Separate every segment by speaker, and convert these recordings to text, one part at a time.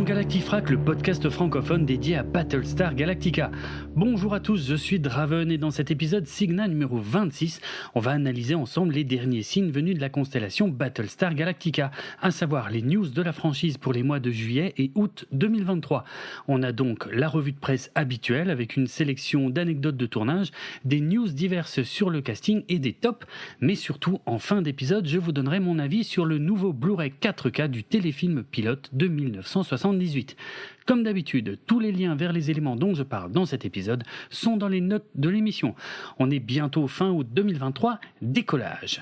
Speaker 1: Galactifrac, le podcast francophone dédié à Battlestar Galactica. Bonjour à tous, je suis Draven et dans cet épisode Signa numéro 26, on va analyser ensemble les derniers signes venus de la constellation Battlestar Galactica, à savoir les news de la franchise pour les mois de juillet et août 2023. On a donc la revue de presse habituelle avec une sélection d'anecdotes de tournage, des news diverses sur le casting et des tops, mais surtout en fin d'épisode, je vous donnerai mon avis sur le nouveau Blu-ray 4K du téléfilm pilote de 1978. Comme d'habitude, tous les liens vers les éléments dont je parle dans cet épisode sont dans les notes de l'émission. On est bientôt fin août 2023, décollage.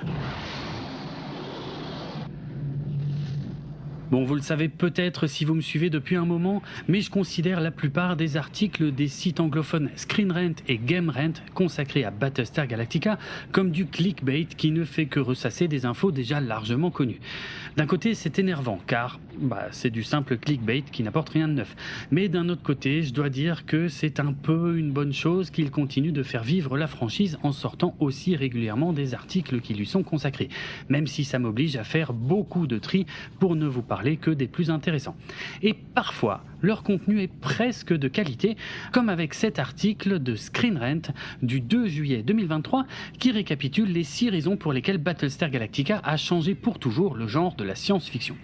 Speaker 1: Bon, vous le savez peut-être si vous me suivez depuis un moment, mais je considère la plupart des articles des sites anglophones Screen Rant et Game Rant consacrés à Battlestar Galactica comme du clickbait qui ne fait que ressasser des infos déjà largement connues. D'un côté, c'est énervant car c'est du simple clickbait qui n'apporte rien de neuf. Mais d'un autre côté, je dois dire que c'est un peu une bonne chose qu'il continue de faire vivre la franchise en sortant aussi régulièrement des articles qui lui sont consacrés, même si ça m'oblige à faire beaucoup de tri pour ne vous parler que des plus intéressants. Et parfois, leur contenu est presque de qualité, comme avec cet article de Screen Rant du 2 juillet 2023 qui récapitule les 6 raisons pour lesquelles Battlestar Galactica a changé pour toujours le genre de la science-fiction.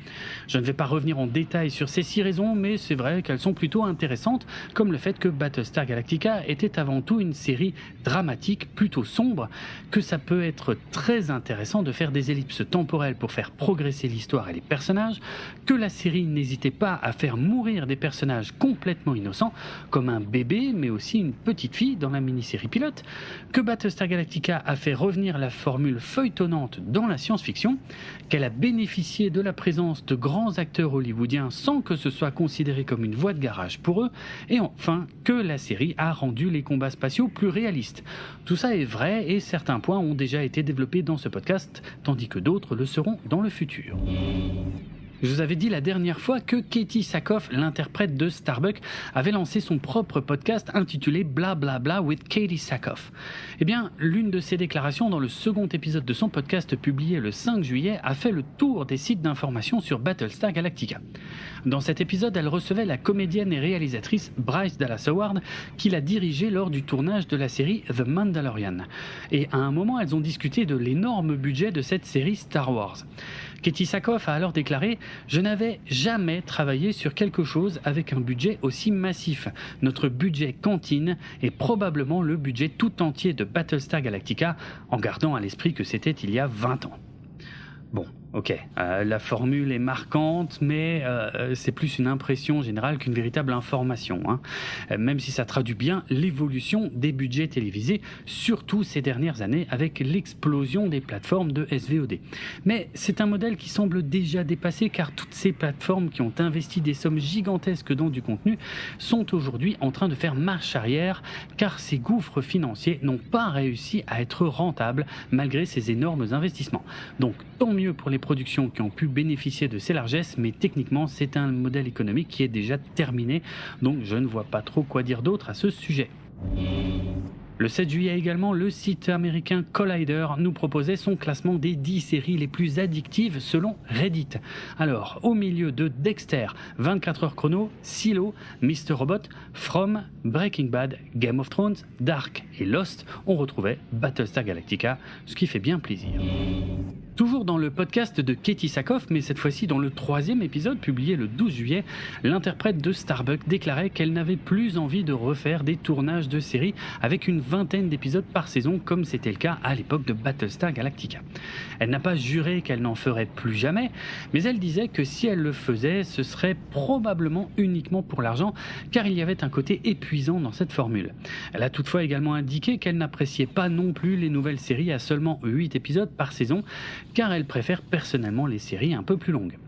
Speaker 1: Je ne vais pas revenir en détail sur ces 6 raisons, mais c'est vrai qu'elles sont plutôt intéressantes, comme le fait que Battlestar Galactica était avant tout une série dramatique plutôt sombre, que ça peut être très intéressant de faire des ellipses temporelles pour faire progresser l'histoire et les personnages, que la série n'hésitait pas à faire mourir des personnages complètement innocents, comme un bébé mais aussi une petite fille dans la mini-série pilote, que Battlestar Galactica a fait revenir la formule feuilletonnante dans la science-fiction, qu'elle a bénéficié de la présence de grands acteurs hollywoodiens sans que ce soit considéré comme une voie de garage pour eux, et enfin que la série a rendu les combats spatiaux plus réalistes. Tout ça est vrai et certains points ont déjà été développés dans ce podcast, tandis que d'autres le seront dans le futur. Je vous avais dit la dernière fois que Katee Sackhoff, l'interprète de Starbuck, avait lancé son propre podcast intitulé Bla Bla Bla with Katee Sackhoff. Eh bien, l'une de ses déclarations dans le second épisode de son podcast publié le 5 juillet a fait le tour des sites d'information sur Battlestar Galactica. Dans cet épisode, elle recevait la comédienne et réalisatrice Bryce Dallas Howard, qui l'a dirigée lors du tournage de la série The Mandalorian. Et à un moment, elles ont discuté de l'énorme budget de cette série Star Wars. Katee Sackhoff a alors déclaré « Je n'avais jamais travaillé sur quelque chose avec un budget aussi massif. Notre budget cantine est probablement le budget tout entier de Battlestar Galactica, en gardant à l'esprit que c'était il y a 20 ans. » Bon, ok, la formule est marquante, mais c'est plus une impression générale qu'une véritable information, même si ça traduit bien l'évolution des budgets télévisés, surtout ces dernières années avec l'explosion des plateformes de SVOD. Mais c'est un modèle qui semble déjà dépassé car toutes ces plateformes qui ont investi des sommes gigantesques dans du contenu sont aujourd'hui en train de faire marche arrière car ces gouffres financiers n'ont pas réussi à être rentables malgré ces énormes investissements. Donc tant mieux pour les productions qui ont pu bénéficier de ces largesses, mais techniquement c'est un modèle économique qui est déjà terminé, donc je ne vois pas trop quoi dire d'autre à ce sujet. Le 7 juillet également, le site américain Collider nous proposait son classement des 10 séries les plus addictives selon Reddit. Alors, au milieu de Dexter, 24 heures chrono, Silo, Mr. Robot, From, Breaking Bad, Game of Thrones, Dark et Lost, on retrouvait Battlestar Galactica, ce qui fait bien plaisir. Toujours dans le podcast de Katee Sackhoff, mais cette fois-ci dans le 3e épisode publié le 12 juillet, l'interprète de Starbuck déclarait qu'elle n'avait plus envie de refaire des tournages de séries avec une 20aine d'épisodes par saison comme c'était le cas à l'époque de Battlestar Galactica. Elle n'a pas juré qu'elle n'en ferait plus jamais, mais elle disait que si elle le faisait, ce serait probablement uniquement pour l'argent, car il y avait un côté épuisant dans cette formule. Elle a toutefois également indiqué qu'elle n'appréciait pas non plus les nouvelles séries à seulement 8 épisodes par saison, car elle préfère personnellement les séries un peu plus longues.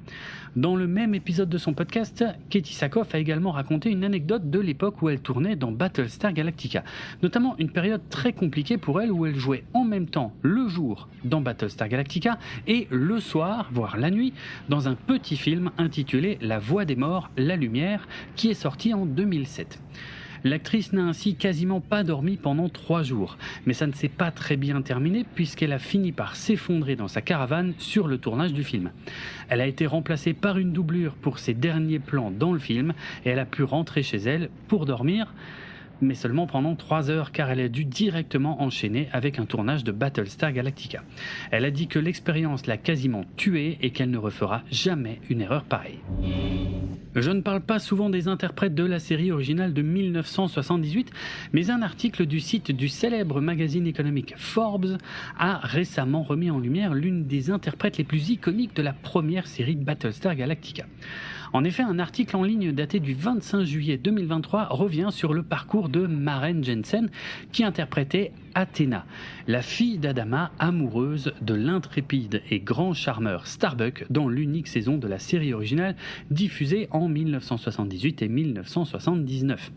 Speaker 1: Dans le même épisode de son podcast, Katee Sackhoff a également raconté une anecdote de l'époque où elle tournait dans Battlestar Galactica, notamment une période très compliquée pour elle où elle jouait en même temps le jour dans Battlestar Galactica et le soir, voire la nuit, dans un petit film intitulé La Voix des Morts, la Lumière, qui est sorti en 2007. L'actrice n'a ainsi quasiment pas dormi pendant 3 jours, mais ça ne s'est pas très bien terminé puisqu'elle a fini par s'effondrer dans sa caravane sur le tournage du film. Elle a été remplacée par une doublure pour ses derniers plans dans le film et elle a pu rentrer chez elle pour dormir, mais seulement pendant 3 heures car elle a dû directement enchaîner avec un tournage de Battlestar Galactica. Elle a dit que l'expérience l'a quasiment tuée et qu'elle ne refera jamais une erreur pareille. Je ne parle pas souvent des interprètes de la série originale de 1978, mais un article du site du célèbre magazine économique Forbes a récemment remis en lumière l'une des interprètes les plus iconiques de la première série Battlestar Galactica. En effet, un article en ligne daté du 25 juillet 2023 revient sur le parcours de Maren Jensen qui interprétait Athéna, la fille d'Adama amoureuse de l'intrépide et grand charmeur Starbuck dans l'unique saison de la série originale diffusée en 1978 et 1979.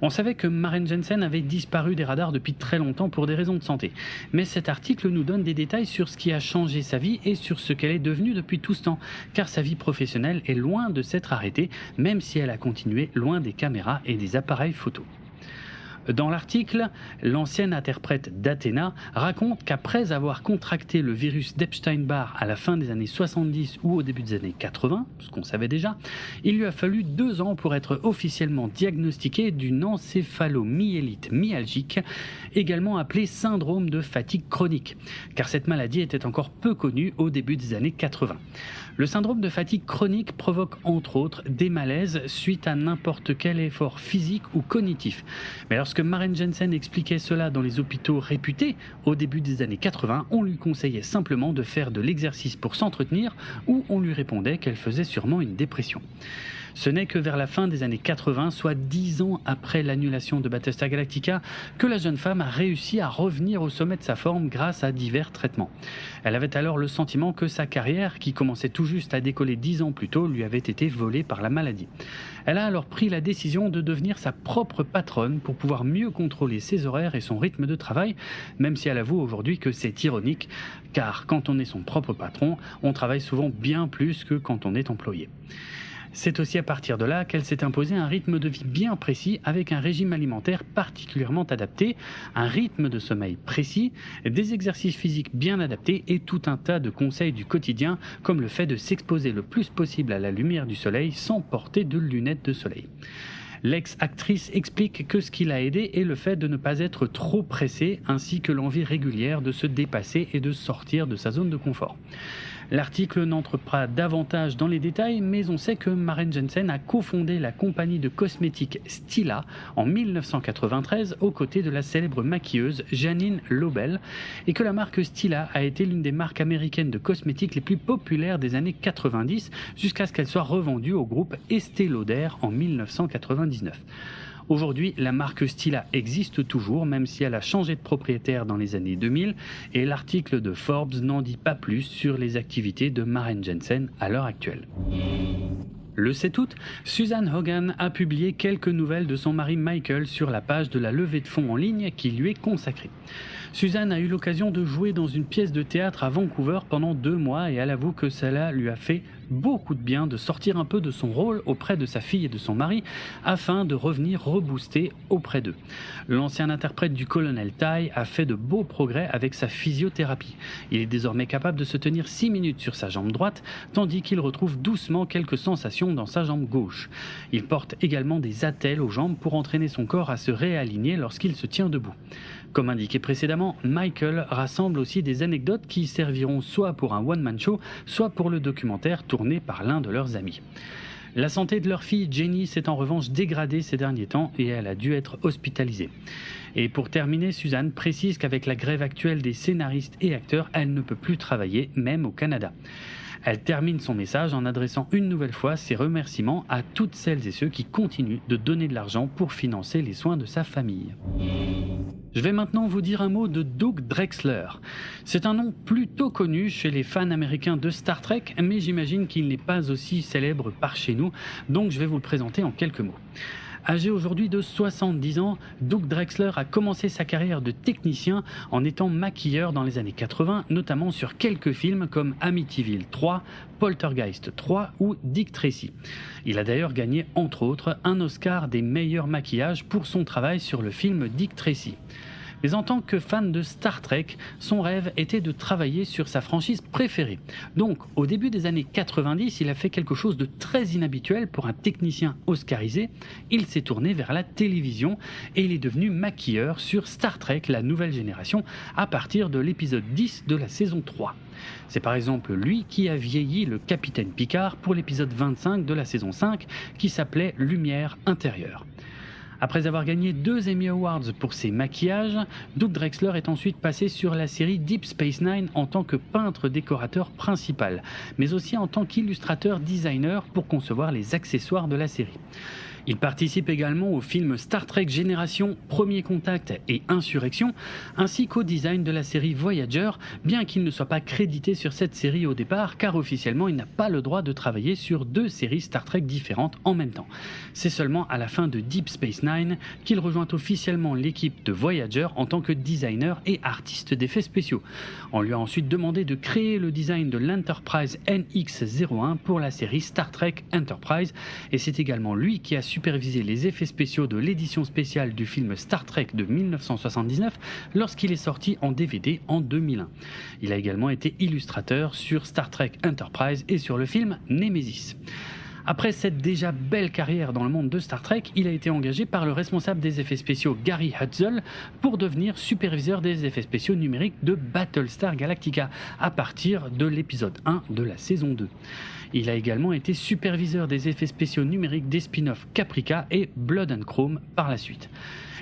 Speaker 1: On savait que Maren Jensen avait disparu des radars depuis très longtemps pour des raisons de santé. Mais cet article nous donne des détails sur ce qui a changé sa vie et sur ce qu'elle est devenue depuis tout ce temps, car sa vie professionnelle est loin de s'être arrêtée, même si elle a continué loin des caméras et des appareils photo. Dans l'article, l'ancienne interprète d'Athéna raconte qu'après avoir contracté le virus d'Epstein-Barr à la fin des années 70 ou au début des années 80, ce qu'on savait déjà, il lui a fallu 2 ans pour être officiellement diagnostiquée d'une encéphalomyélite myalgique, également appelée syndrome de fatigue chronique, car cette maladie était encore peu connue au début des années 80. Le syndrome de fatigue chronique provoque entre autres des malaises suite à n'importe quel effort physique ou cognitif. Mais lorsque Maren Jensen expliquait cela dans les hôpitaux réputés au début des années 80, on lui conseillait simplement de faire de l'exercice pour s'entretenir ou on lui répondait qu'elle faisait sûrement une dépression. Ce n'est que vers la fin des années 80, soit 10 ans après l'annulation de Battlestar Galactica, que la jeune femme a réussi à revenir au sommet de sa forme grâce à divers traitements. Elle avait alors le sentiment que sa carrière, qui commençait tout juste à décoller 10 ans plus tôt, lui avait été volée par la maladie. Elle a alors pris la décision de devenir sa propre patronne pour pouvoir mieux contrôler ses horaires et son rythme de travail, même si elle avoue aujourd'hui que c'est ironique, car quand on est son propre patron, on travaille souvent bien plus que quand on est employé. C'est aussi à partir de là qu'elle s'est imposée un rythme de vie bien précis avec un régime alimentaire particulièrement adapté, un rythme de sommeil précis, des exercices physiques bien adaptés et tout un tas de conseils du quotidien comme le fait de s'exposer le plus possible à la lumière du soleil sans porter de lunettes de soleil. L'ex-actrice explique que ce qui l'a aidée est le fait de ne pas être trop pressée ainsi que l'envie régulière de se dépasser et de sortir de sa zone de confort. L'article n'entre pas davantage dans les détails, mais on sait que Maren Jensen a cofondé la compagnie de cosmétiques Stila en 1993 aux côtés de la célèbre maquilleuse Janine Lobel et que la marque Stila a été l'une des marques américaines de cosmétiques les plus populaires des années 90 jusqu'à ce qu'elle soit revendue au groupe Estée Lauder en 1999. Aujourd'hui, la marque Stila existe toujours, même si elle a changé de propriétaire dans les années 2000, et l'article de Forbes n'en dit pas plus sur les activités de Maren Jensen à l'heure actuelle. Le 7 août, Suzanne Hogan a publié quelques nouvelles de son mari Michael sur la page de la levée de fonds en ligne qui lui est consacrée. Suzanne a eu l'occasion de jouer dans une pièce de théâtre à Vancouver pendant 2 mois et elle avoue que cela lui a fait beaucoup de bien de sortir un peu de son rôle auprès de sa fille et de son mari afin de revenir rebooster auprès d'eux. L'ancien interprète du colonel Tai a fait de beaux progrès avec sa physiothérapie. Il est désormais capable de se tenir 6 minutes sur sa jambe droite tandis qu'il retrouve doucement quelques sensations dans sa jambe gauche. Il porte également des attelles aux jambes pour entraîner son corps à se réaligner lorsqu'il se tient debout. Comme indiqué précédemment, Michael rassemble aussi des anecdotes qui serviront soit pour un one-man show, soit pour le documentaire tourné par l'un de leurs amis. La santé de leur fille Jenny s'est en revanche dégradée ces derniers temps et elle a dû être hospitalisée. Et pour terminer, Suzanne précise qu'avec la grève actuelle des scénaristes et acteurs, elle ne peut plus travailler, même au Canada. Elle termine son message en adressant une nouvelle fois ses remerciements à toutes celles et ceux qui continuent de donner de l'argent pour financer les soins de sa famille. Je vais maintenant vous dire un mot de Doug Drexler. C'est un nom plutôt connu chez les fans américains de Star Trek, mais j'imagine qu'il n'est pas aussi célèbre par chez nous, donc je vais vous le présenter en quelques mots. Âgé aujourd'hui de 70 ans, Doug Drexler a commencé sa carrière de technicien en étant maquilleur dans les années 80, notamment sur quelques films comme Amityville 3, Poltergeist 3 ou Dick Tracy. Il a d'ailleurs gagné entre autres un Oscar des meilleurs maquillages pour son travail sur le film Dick Tracy. Mais en tant que fan de Star Trek, son rêve était de travailler sur sa franchise préférée. Donc, au début des années 90, il a fait quelque chose de très inhabituel pour un technicien oscarisé. Il s'est tourné vers la télévision et il est devenu maquilleur sur Star Trek, la nouvelle génération, à partir de l'épisode 10 de la saison 3. C'est par exemple lui qui a vieilli le capitaine Picard pour l'épisode 25 de la saison 5 qui s'appelait Lumière intérieure. Après avoir gagné 2 Emmy Awards pour ses maquillages, Doug Drexler est ensuite passé sur la série Deep Space Nine en tant que peintre décorateur principal, mais aussi en tant qu'illustrateur designer pour concevoir les accessoires de la série. Il participe également au film Star Trek Génération, Premier Contact et Insurrection, ainsi qu'au design de la série Voyager, bien qu'il ne soit pas crédité sur cette série au départ, car officiellement il n'a pas le droit de travailler sur 2 séries Star Trek différentes en même temps. C'est seulement à la fin de Deep Space Nine qu'il rejoint officiellement l'équipe de Voyager en tant que designer et artiste d'effets spéciaux. On lui a ensuite demandé de créer le design de l'Enterprise NX-01 pour la série Star Trek Enterprise, et c'est également lui qui a supervisé les effets spéciaux de l'édition spéciale du film Star Trek de 1979 lorsqu'il est sorti en DVD en 2001. Il a également été illustrateur sur Star Trek Enterprise et sur le film Nemesis. Après cette déjà belle carrière dans le monde de Star Trek, il a été engagé par le responsable des effets spéciaux Gary Hutzel pour devenir superviseur des effets spéciaux numériques de Battlestar Galactica à partir de l'épisode 1 de la saison 2. Il a également été superviseur des effets spéciaux numériques des spin-offs Caprica et Blood and Chrome par la suite.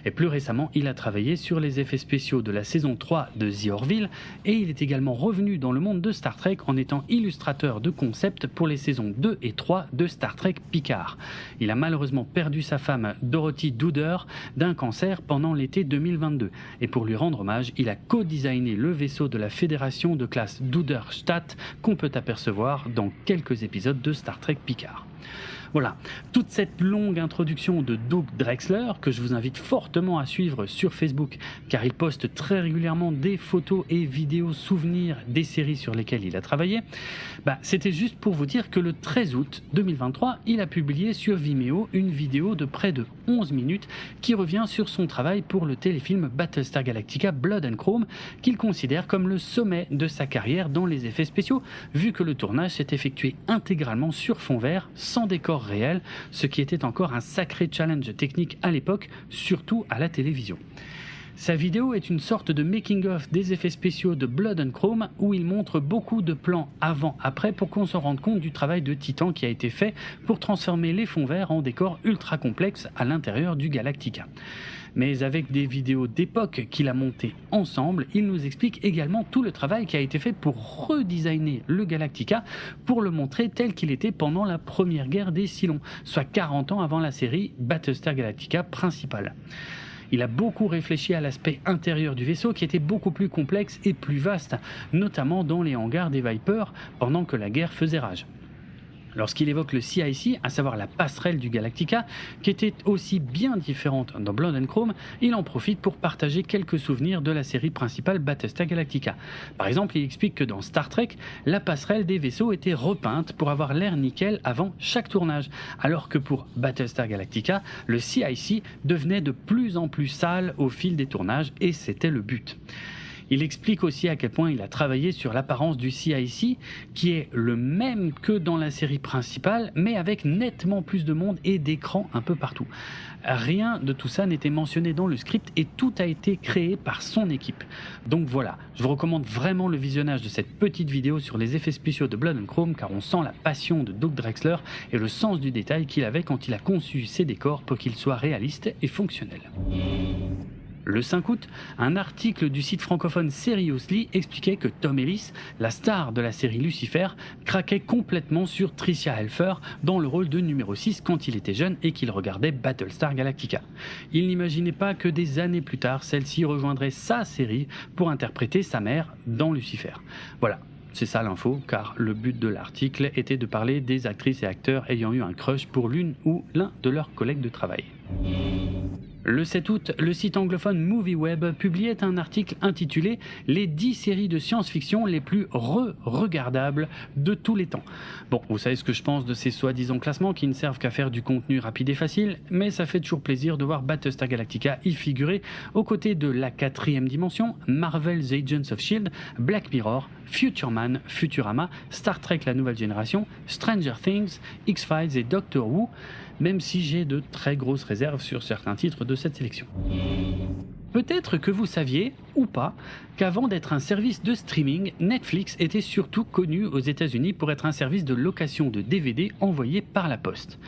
Speaker 1: Et plus récemment, il a travaillé sur les effets spéciaux de la saison 3 de The Orville et il est également revenu dans le monde de Star Trek en étant illustrateur de concept pour les saisons 2 et 3 de Star Trek Picard. Il a malheureusement perdu sa femme Dorothy Duder d'un cancer pendant l'été 2022 et pour lui rendre hommage, il a co-designé le vaisseau de la Fédération de classe Duderstadt qu'on peut apercevoir dans quelques épisodes de Star Trek Picard. Voilà, toute cette longue introduction de Doug Drexler, que je vous invite fortement à suivre sur Facebook, car il poste très régulièrement des photos et vidéos souvenirs des séries sur lesquelles il a travaillé, c'était juste pour vous dire que le 13 août 2023, il a publié sur Vimeo une vidéo de près de 11 minutes qui revient sur son travail pour le téléfilm Battlestar Galactica Blood and Chrome, qu'il considère comme le sommet de sa carrière dans les effets spéciaux, vu que le tournage s'est effectué intégralement sur fond vert, sans décor réel, ce qui était encore un sacré challenge technique à l'époque, surtout à la télévision. Sa vidéo est une sorte de making-of des effets spéciaux de Blood and Chrome où il montre beaucoup de plans avant-après pour qu'on se rende compte du travail de titan qui a été fait pour transformer les fonds verts en décors ultra complexes à l'intérieur du Galactica. Mais avec des vidéos d'époque qu'il a montées ensemble, il nous explique également tout le travail qui a été fait pour redesigner le Galactica pour le montrer tel qu'il était pendant la première guerre des Cylons, soit 40 ans avant la série Battlestar Galactica principale. Il a beaucoup réfléchi à l'aspect intérieur du vaisseau qui était beaucoup plus complexe et plus vaste, notamment dans les hangars des Vipers pendant que la guerre faisait rage. Lorsqu'il évoque le CIC, à savoir la passerelle du Galactica, qui était aussi bien différente dans Blood and Chrome, il en profite pour partager quelques souvenirs de la série principale Battlestar Galactica. Par exemple, il explique que dans Star Trek, la passerelle des vaisseaux était repeinte pour avoir l'air nickel avant chaque tournage, alors que pour Battlestar Galactica, le CIC devenait de plus en plus sale au fil des tournages et c'était le but. Il explique aussi à quel point il a travaillé sur l'apparence du CIC, qui est le même que dans la série principale, mais avec nettement plus de monde et d'écrans un peu partout. Rien de tout ça n'était mentionné dans le script et tout a été créé par son équipe. Donc voilà, je vous recommande vraiment le visionnage de cette petite vidéo sur les effets spéciaux de Blood and Chrome, car on sent la passion de Doug Drexler et le sens du détail qu'il avait quand il a conçu ses décors pour qu'ils soient réalistes et fonctionnels. Le 5 août, un article du site francophone Seriously expliquait que Tom Ellis, la star de la série Lucifer, craquait complètement sur Tricia Helfer dans le rôle de numéro 6 quand il était jeune et qu'il regardait Battlestar Galactica. Il n'imaginait pas que des années plus tard, celle-ci rejoindrait sa série pour interpréter sa mère dans Lucifer. Voilà. C'est ça l'info, car le but de l'article était de parler des actrices et acteurs ayant eu un crush pour l'une ou l'un de leurs collègues de travail. Le 7 août, le site anglophone MovieWeb publiait un article intitulé « Les 10 séries de science-fiction les plus regardables de tous les temps ». Bon, vous savez ce que je pense de ces soi-disant classements qui ne servent qu'à faire du contenu rapide et facile, mais ça fait toujours plaisir de voir Battlestar Galactica y figurer aux côtés de La 4e Dimension, Marvel's Agents of S.H.I.E.L.D., Black Mirror, Futureman, Futurama, Star Trek La Nouvelle Génération, Stranger Things, X-Files et Doctor Who, même si j'ai de très grosses réserves sur certains titres de cette sélection. Peut-être que vous saviez, ou pas, qu'avant d'être un service de streaming, Netflix était surtout connu aux États-Unis pour être un service de location de DVD envoyé par la poste.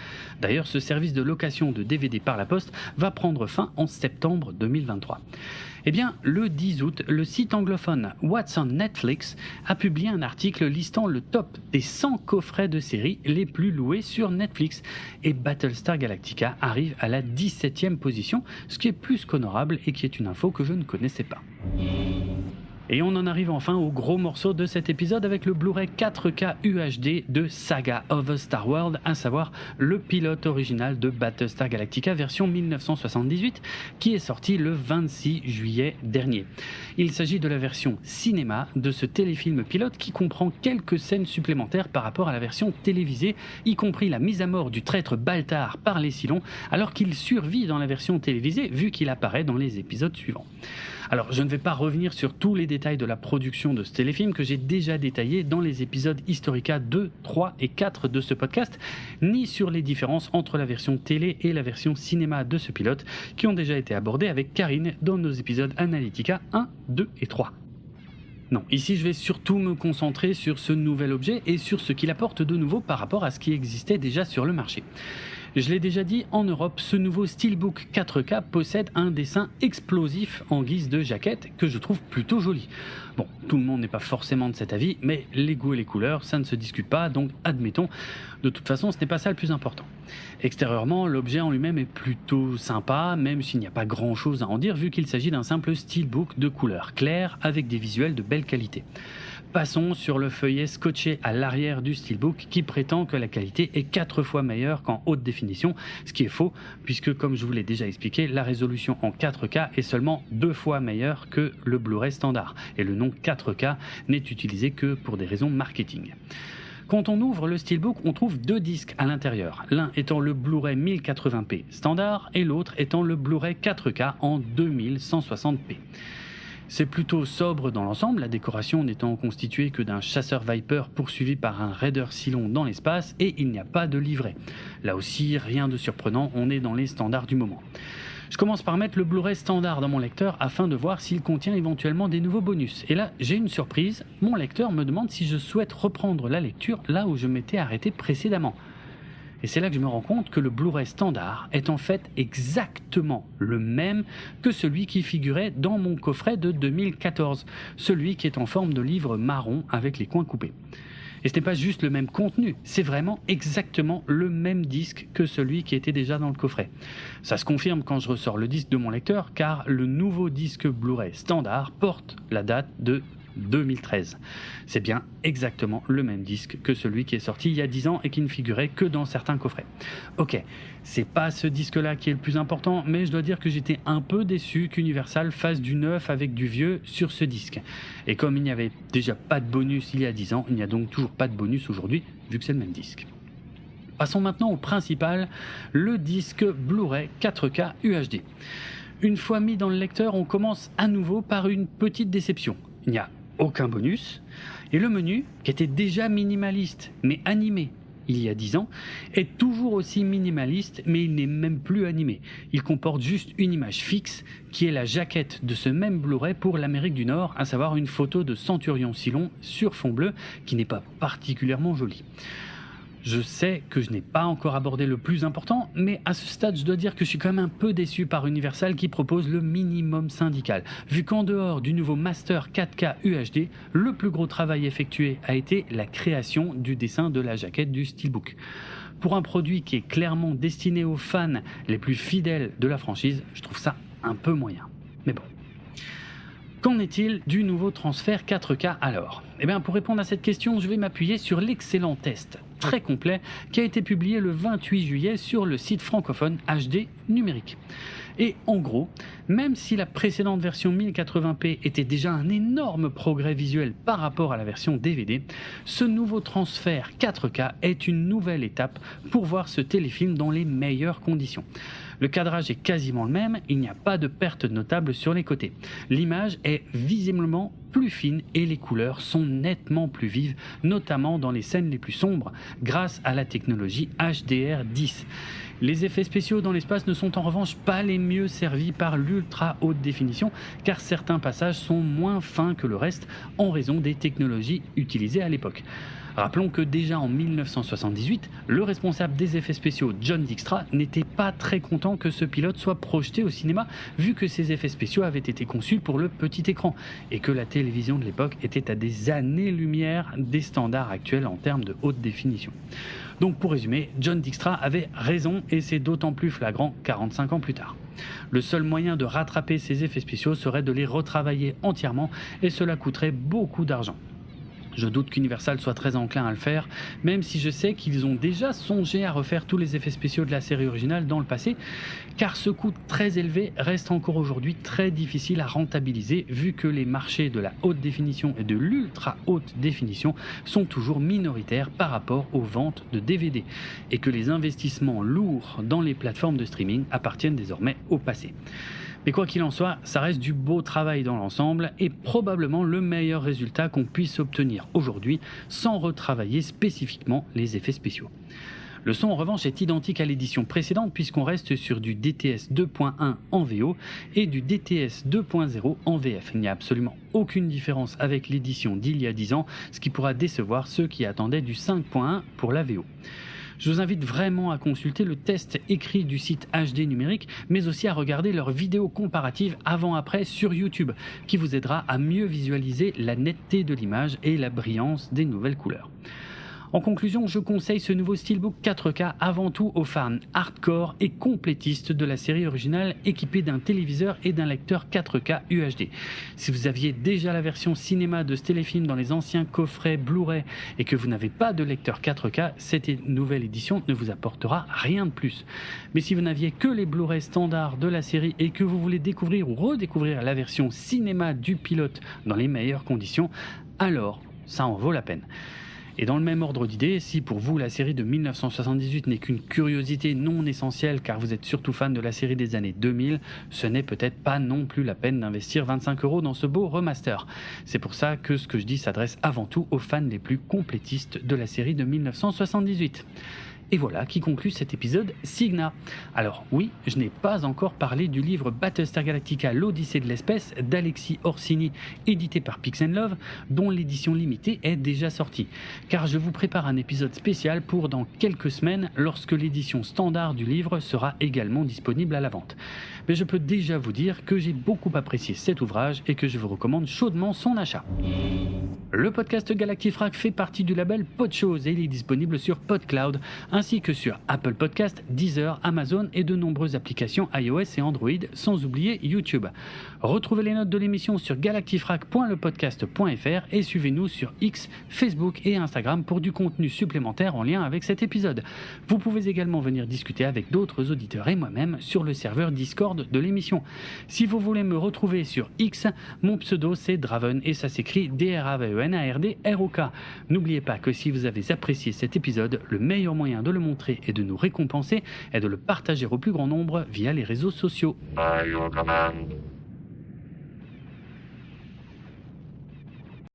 Speaker 1: D'ailleurs, ce service de location de DVD par la poste va prendre fin en septembre 2023. Eh bien, le 10 août, le site anglophone What's on Netflix a publié un article listant le top des 100 coffrets de séries les plus loués sur Netflix. Et Battlestar Galactica arrive à la 17e position, ce qui est plus qu'honorable et qui est une info que je ne connaissais pas. Et on en arrive enfin au gros morceau de cet épisode avec le Blu-ray 4K UHD de Saga of a Star World, à savoir le pilote original de Battlestar Galactica version 1978 qui est sorti le 26 juillet dernier. Il s'agit de la version cinéma de ce téléfilm pilote qui comprend quelques scènes supplémentaires par rapport à la version télévisée, y compris la mise à mort du traître Baltar par les Cylons alors qu'il survit dans la version télévisée vu qu'il apparaît dans les épisodes suivants. Alors, je ne vais pas revenir sur tous les détails de la production de ce téléfilm que j'ai déjà détaillé dans les épisodes Historica 2, 3 et 4 de ce podcast, ni sur les différences entre la version télé et la version cinéma de ce pilote, qui ont déjà été abordées avec Karine dans nos épisodes Analytica 1, 2 et 3. Non, ici je vais surtout me concentrer sur ce nouvel objet et sur ce qu'il apporte de nouveau par rapport à ce qui existait déjà sur le marché. Je l'ai déjà dit, en Europe, ce nouveau Steelbook 4K possède un dessin explosif en guise de jaquette que je trouve plutôt joli. Bon, tout le monde n'est pas forcément de cet avis, mais les goûts et les couleurs, ça ne se discute pas, donc admettons. De toute façon, ce n'est pas ça le plus important. Extérieurement, l'objet en lui-même est plutôt sympa, même s'il n'y a pas grand-chose à en dire vu qu'il s'agit d'un simple Steelbook de couleur claire avec des visuels de belle qualité. Passons sur le feuillet scotché à l'arrière du Steelbook qui prétend que la qualité est 4 fois meilleure qu'en haute définition, ce qui est faux puisque comme je vous l'ai déjà expliqué, la résolution en 4K est seulement 2 fois meilleure que le Blu-ray standard et le nom 4K n'est utilisé que pour des raisons marketing. Quand on ouvre le Steelbook, on trouve 2 disques à l'intérieur, l'un étant le Blu-ray 1080p standard et l'autre étant le Blu-ray 4K en 2160p. C'est plutôt sobre dans l'ensemble, la décoration n'étant constituée que d'un chasseur Viper poursuivi par un Raider Cylon dans l'espace et il n'y a pas de livret. Là aussi, rien de surprenant, on est dans les standards du moment. Je commence par mettre le Blu-ray standard dans mon lecteur afin de voir s'il contient éventuellement des nouveaux bonus. Et là, j'ai une surprise, mon lecteur me demande si je souhaite reprendre la lecture là où je m'étais arrêté précédemment. Et c'est là que je me rends compte que le Blu-ray standard est en fait exactement le même que celui qui figurait dans mon coffret de 2014, celui qui est en forme de livre marron avec les coins coupés. Et ce n'est pas juste le même contenu, c'est vraiment exactement le même disque que celui qui était déjà dans le coffret. Ça se confirme quand je ressors le disque de mon lecteur, car le nouveau disque Blu-ray standard porte la date de 2013. C'est bien exactement le même disque que celui qui est sorti il y a 10 ans et qui ne figurait que dans certains coffrets. Ok, c'est pas ce disque-là qui est le plus important, mais je dois dire que j'étais un peu déçu qu'Universal fasse du neuf avec du vieux sur ce disque. Et comme il n'y avait déjà pas de bonus il y a 10 ans, il n'y a donc toujours pas de bonus aujourd'hui, vu que c'est le même disque. Passons maintenant au principal, le disque Blu-ray 4K UHD. Une fois mis dans le lecteur, on commence à nouveau par une petite déception. Il n'y a aucun bonus, et le menu, qui était déjà minimaliste, mais animé il y a 10 ans, est toujours aussi minimaliste, mais il n'est même plus animé. Il comporte juste une image fixe, qui est la jaquette de ce même Blu-ray pour l'Amérique du Nord, à savoir une photo de Centurion Cylon sur fond bleu, qui n'est pas particulièrement jolie. Je sais que je n'ai pas encore abordé le plus important, mais à ce stade, je dois dire que je suis quand même un peu déçu par Universal qui propose le minimum syndical, vu qu'en dehors du nouveau Master 4K UHD, le plus gros travail effectué a été la création du dessin de la jaquette du Steelbook. Pour un produit qui est clairement destiné aux fans les plus fidèles de la franchise, je trouve ça un peu moyen. Mais bon. Qu'en est-il du nouveau transfert 4K alors ? Eh bien, pour répondre à cette question, je vais m'appuyer sur l'excellent test très complet qui a été publié le 28 juillet sur le site francophone HD Numérique. Et en gros, même si la précédente version 1080p était déjà un énorme progrès visuel par rapport à la version DVD, ce nouveau transfert 4K est une nouvelle étape pour voir ce téléfilm dans les meilleures conditions. Le cadrage est quasiment le même, il n'y a pas de perte notable sur les côtés. L'image est visiblement plus fine et les couleurs sont nettement plus vives, notamment dans les scènes les plus sombres, grâce à la technologie HDR10. Les effets spéciaux dans l'espace ne sont en revanche pas les mieux servis par l'ultra haute définition, car certains passages sont moins fins que le reste en raison des technologies utilisées à l'époque. Rappelons que déjà en 1978, le responsable des effets spéciaux John Dykstra n'était pas très content que ce pilote soit projeté au cinéma, vu que ces effets spéciaux avaient été conçus pour le petit écran et que la télévision de l'époque était à des années-lumière des standards actuels en termes de haute définition. Donc pour résumer, John Dykstra avait raison et c'est d'autant plus flagrant 45 ans plus tard. Le seul moyen de rattraper ces effets spéciaux serait de les retravailler entièrement et cela coûterait beaucoup d'argent. Je doute qu'Universal soit très enclin à le faire, même si je sais qu'ils ont déjà songé à refaire tous les effets spéciaux de la série originale dans le passé, car ce coût très élevé reste encore aujourd'hui très difficile à rentabiliser vu que les marchés de la haute définition et de l'ultra haute définition sont toujours minoritaires par rapport aux ventes de DVD, et que les investissements lourds dans les plateformes de streaming appartiennent désormais au passé. Mais quoi qu'il en soit, ça reste du beau travail dans l'ensemble et probablement le meilleur résultat qu'on puisse obtenir aujourd'hui sans retravailler spécifiquement les effets spéciaux. Le son en revanche est identique à l'édition précédente puisqu'on reste sur du DTS 2.1 en VO et du DTS 2.0 en VF. Il n'y a absolument aucune différence avec l'édition d'il y a 10 ans, ce qui pourra décevoir ceux qui attendaient du 5.1 pour la VO. Je vous invite vraiment à consulter le test écrit du site HD Numérique, mais aussi à regarder leurs vidéos comparatives avant-après sur YouTube, qui vous aidera à mieux visualiser la netteté de l'image et la brillance des nouvelles couleurs. En conclusion, je conseille ce nouveau Steelbook 4K avant tout aux fans hardcore et complétistes de la série originale équipés d'un téléviseur et d'un lecteur 4K UHD. Si vous aviez déjà la version cinéma de ce téléfilm dans les anciens coffrets Blu-ray et que vous n'avez pas de lecteur 4K, cette nouvelle édition ne vous apportera rien de plus. Mais si vous n'aviez que les Blu-ray standards de la série et que vous voulez découvrir ou redécouvrir la version cinéma du pilote dans les meilleures conditions, alors ça en vaut la peine. Et dans le même ordre d'idées, si pour vous la série de 1978 n'est qu'une curiosité non essentielle car vous êtes surtout fan de la série des années 2000, ce n'est peut-être pas non plus la peine d'investir 25 € dans ce beau remaster. C'est pour ça que ce que je dis s'adresse avant tout aux fans les plus complétistes de la série de 1978. Et voilà qui conclut cet épisode Cygna. Alors oui, je n'ai pas encore parlé du livre Battlestar Galactica, l'Odyssée de l'espèce d'Alexis Orsini, édité par Pix & Love, dont l'édition limitée est déjà sortie. Car je vous prépare un épisode spécial pour dans quelques semaines, lorsque l'édition standard du livre sera également disponible à la vente. Mais je peux déjà vous dire que j'ai beaucoup apprécié cet ouvrage et que je vous recommande chaudement son achat. Le podcast Galactifrac fait partie du label Podchose et il est disponible sur PodCloud, ainsi que sur Apple Podcast, Deezer, Amazon et de nombreuses applications iOS et Android, sans oublier YouTube. Retrouvez les notes de l'émission sur galactifrac.lepodcast.fr et suivez-nous sur X, Facebook et Instagram pour du contenu supplémentaire en lien avec cet épisode. Vous pouvez également venir discuter avec d'autres auditeurs et moi-même sur le serveur Discord de l'émission. Si vous voulez me retrouver sur X, mon pseudo c'est Draven et ça s'écrit DRAVENARDROK. N'oubliez pas que si vous avez apprécié cet épisode, le meilleur moyen de le montrer et de nous récompenser est de le partager au plus grand nombre via les réseaux sociaux.
Speaker 2: By your command.